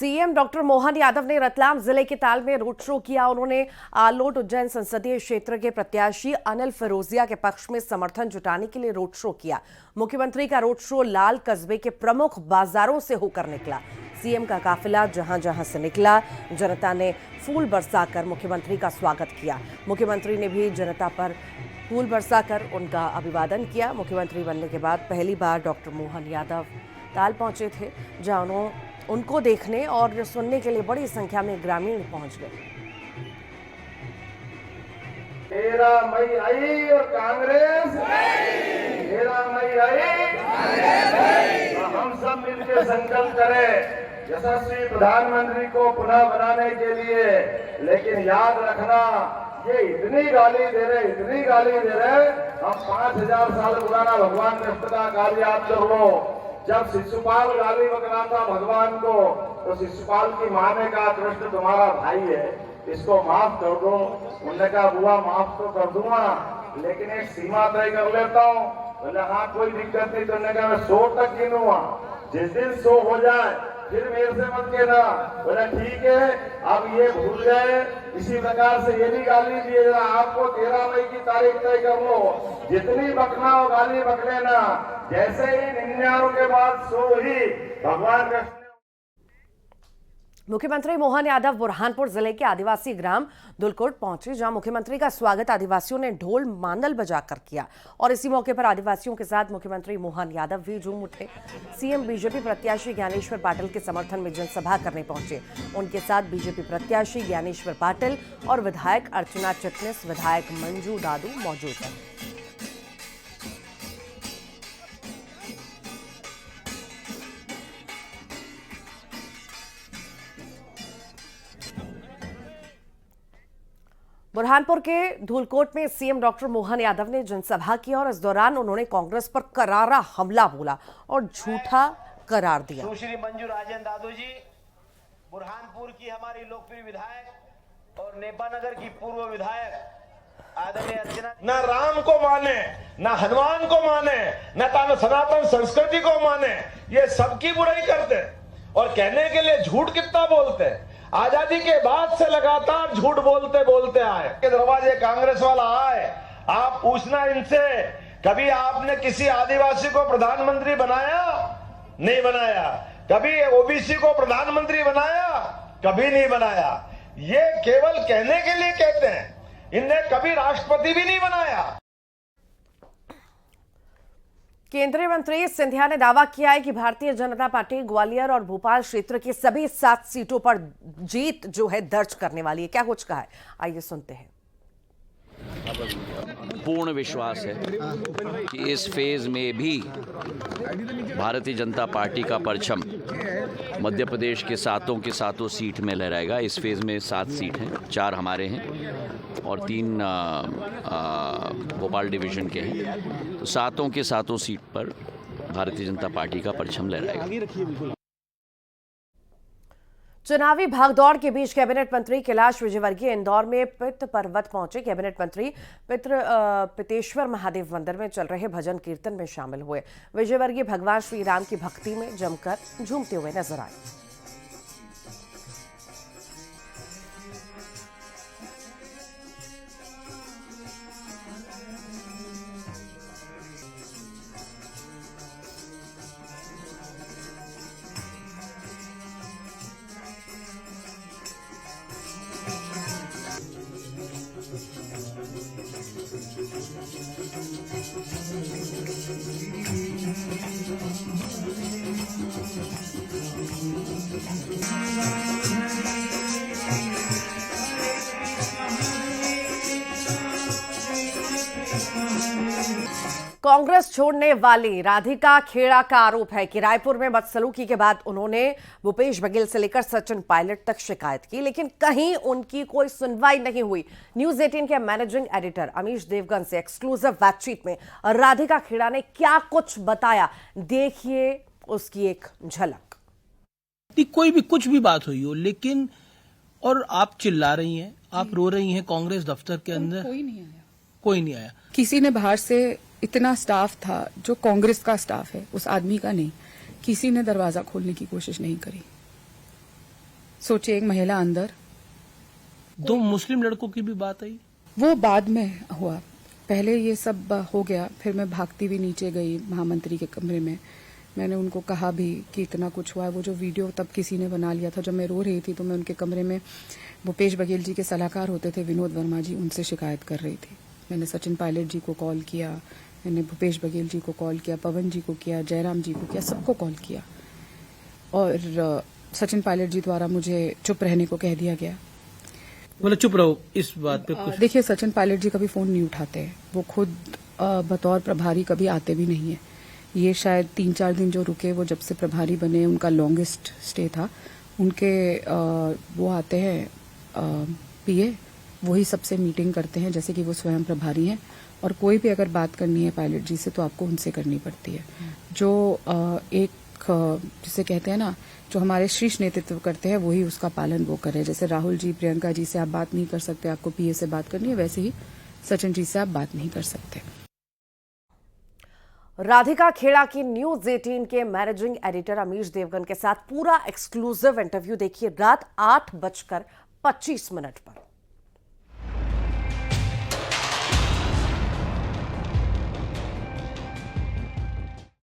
CM doctor Mohan Yadav ने रतलाम जिले के ताल में रोड शो किया। उन्होंने आलोट उज्जैन संसदीय क्षेत्र के प्रत्याशी अनिल फिरोजिया के पक्ष में समर्थन जुटाने के लिए रोड शो किया। मुख्यमंत्री का रोड शो लाल कस्बे के प्रमुख बाजारों से होकर निकला। सीएम का काफिला जहां जहां से निकला, जनता ने फूल बरसाकर मुख्यमंत्री का स्वागत किया। मुख्यमंत्री ने भी जनता पर फूल बरसाकर उनका अभिवादन किया। मुख्यमंत्री बनने के बाद पहली बार डॉक्टर मोहन यादव ताल पहुंचे थे, जहां उनको देखने और सुनने के लिए बड़ी संख्या में ग्रामीण पहुंच गए। 13 मई आई और कांग्रेस 13 मई आई, तो हम सब मिलकर संकल्प करें यशस्वी प्रधानमंत्री को पुनः बनाने के लिए। लेकिन याद रखना, ये इतनी गाली दे रहे, हम 5000 साल पुराना भगवान कृष्ण का कार्य याद कर लो। जब शिशुपाल गाली बकरा था भगवान को, तो शिशुपाल की माँ ने कहा कृष्ण तुम्हारा भाई है, इसको माफ कर दो। उन्होंने कहा बुआ माफ तो कर दूंगा, लेकिन एक सीमा तय कर लेता हूँ। बोले हाँ कोई दिक्कत नहीं। तो उन्होंने कहा मैं 100 तक गिनूंगा, जिस दिन 100 हो जाए फिर मेरे से मत कहना। बोला ठीक है, अब ये भूल गए। इसी प्रकार से ये भी गाली दिए, आपको 13 मई की तारीख तय कर लो, जितनी बकना हो गाली बक लेना। जैसे ही 99 के बाद 100 ही भगवान का। मुख्यमंत्री मोहन यादव बुरहानपुर जिले के आदिवासी ग्राम दुलकोट पहुंचे, जहां मुख्यमंत्री का स्वागत आदिवासियों ने ढोल मांदल बजाकर किया। और इसी मौके पर आदिवासियों के साथ मुख्यमंत्री मोहन यादव भी झूम उठे। सीएम बीजेपी प्रत्याशी ज्ञानेश्वर पाटिल के समर्थन में जनसभा करने पहुंचे। उनके साथ बीजेपी प्रत्याशी ज्ञानेश्वर पाटिल और विधायक अर्चना चिटनिस, विधायक मंजू दादू मौजूद हैं। बुरहानपुर के धूलकोट में सीएम डॉक्टर मोहन यादव ने जनसभा की और इस दौरान उन्होंने कांग्रेस पर करारा हमला बोला और झूठा करार दिया। सुश्री मंजू दादू जी बुरहानपुर की हमारी लोकप्रिय विधायक और नेपानगर की पूर्व विधायक आदरणीय अर्चना न राम को माने, न हनुमान को माने, न सनातन संस्कृति को माने, ये सबकी बुराई करते और कहने के लिए झूठ कितना बोलते। आजादी के बाद से लगातार झूठ बोलते आए। के दरवाजे कांग्रेस वाला आए, आप पूछना इनसे, कभी आपने किसी आदिवासी को प्रधानमंत्री बनाया? नहीं बनाया। कभी ओबीसी को प्रधानमंत्री बनाया? कभी नहीं बनाया। ये केवल कहने के लिए कहते हैं, इनने कभी राष्ट्रपति भी नहीं बनाया। केंद्रीय मंत्री सिंधिया ने दावा किया है कि भारतीय जनता पार्टी ग्वालियर और भोपाल क्षेत्र की सभी 7 सीटों पर जीत जो है दर्ज करने वाली है। क्या कुछ कहा है, आइए सुनते हैं। पूर्ण विश्वास है कि इस फेज में भी भारतीय जनता पार्टी का परचम मध्य प्रदेश के 7 सीट में लहराएगा। इस फेज में 7 सीट हैं, 4 हमारे हैं और 3 भोपाल डिवीजन के हैं। तो 7 सीट पर भारतीय जनता पार्टी का परचम लहराएगा। चुनावी भागदौड़ के बीच कैबिनेट मंत्री कैलाश विजयवर्गीय इंदौर में पित पर्वत पहुंचे। कैबिनेट मंत्री पितेश्वर महादेव मंदिर में चल रहे भजन कीर्तन में शामिल हुए। विजयवर्गीय भगवान श्री राम की भक्ति में जमकर झूमते हुए नजर आए। कांग्रेस छोड़ने वाली राधिका खेड़ा का आरोप है कि रायपुर में बदसलूकी के बाद उन्होंने भूपेश बघेल से लेकर सचिन पायलट तक शिकायत की, लेकिन कहीं उनकी कोई सुनवाई नहीं हुई। न्यूज 18 के मैनेजिंग एडिटर अमीश देवगन से एक्सक्लूसिव बातचीत में राधिका खेड़ा ने क्या कुछ बताया, देखिए उसकी एक झलक। कोई भी कुछ भी बात हुई हो, लेकिन और आप चिल्ला रही हैं, आप रो रही हैं कांग्रेस दफ्तर के अंदर, कोई नहीं आया। किसी ने बाहर से, इतना स्टाफ था जो कांग्रेस का स्टाफ है, उस आदमी का नहीं, किसी ने दरवाजा खोलने की कोशिश नहीं करी। सोचिए एक महिला अंदर, 2 मुस्लिम लड़कों की भी बात आई। वो बाद में हुआ, पहले ये सब हो गया, फिर मैं भागती हुई नीचे गई महामंत्री के कमरे में। मैंने उनको कहा भी कि इतना कुछ हुआ है। वो जो वीडियो तब किसी ने बना लिया था, जब मैं रो रही थी तो मैं उनके कमरे में भूपेश बघेल जी के सलाहकार होते थे विनोद वर्मा जी, उनसे शिकायत कर रही थी। मैंने सचिन पायलट जी को कॉल किया, मैंने भूपेश बघेल जी को कॉल किया, पवन जी को किया, जयराम जी को किया, सबको कॉल किया। और सचिन पायलट जी द्वारा मुझे चुप रहने को कह दिया गया। बोले चुप रहो, इस बात पे कुछ। देखिए, सचिन पायलट जी कभी फोन नहीं उठाते हैं, वो खुद बतौर प्रभारी कभी आते भी नहीं है। ये शायद 3-4 दिन जो रुके, वो जब से प्रभारी बने उनका लॉन्गेस्ट स्टे था। उनके वो आते हैं पीए, वही सबसे मीटिंग करते हैं जैसे कि वो स्वयं प्रभारी हैं। और कोई भी अगर बात करनी है पायलट जी से तो आपको उनसे करनी पड़ती है। जो एक जिसे कहते हैं ना, जो हमारे शीर्ष नेतृत्व करते हैं वही उसका पालन वो करे। जैसे राहुल जी, प्रियंका जी से आप बात नहीं कर सकते, आपको पीए से बात करनी है, वैसे ही सचिन जी से आप बात नहीं कर सकते। राधिका खेड़ा की न्यूज 18 के मैनेजिंग एडिटर अमीश देवगन के साथ पूरा एक्सक्लूसिव इंटरव्यू देखिए रात 8:25 पर।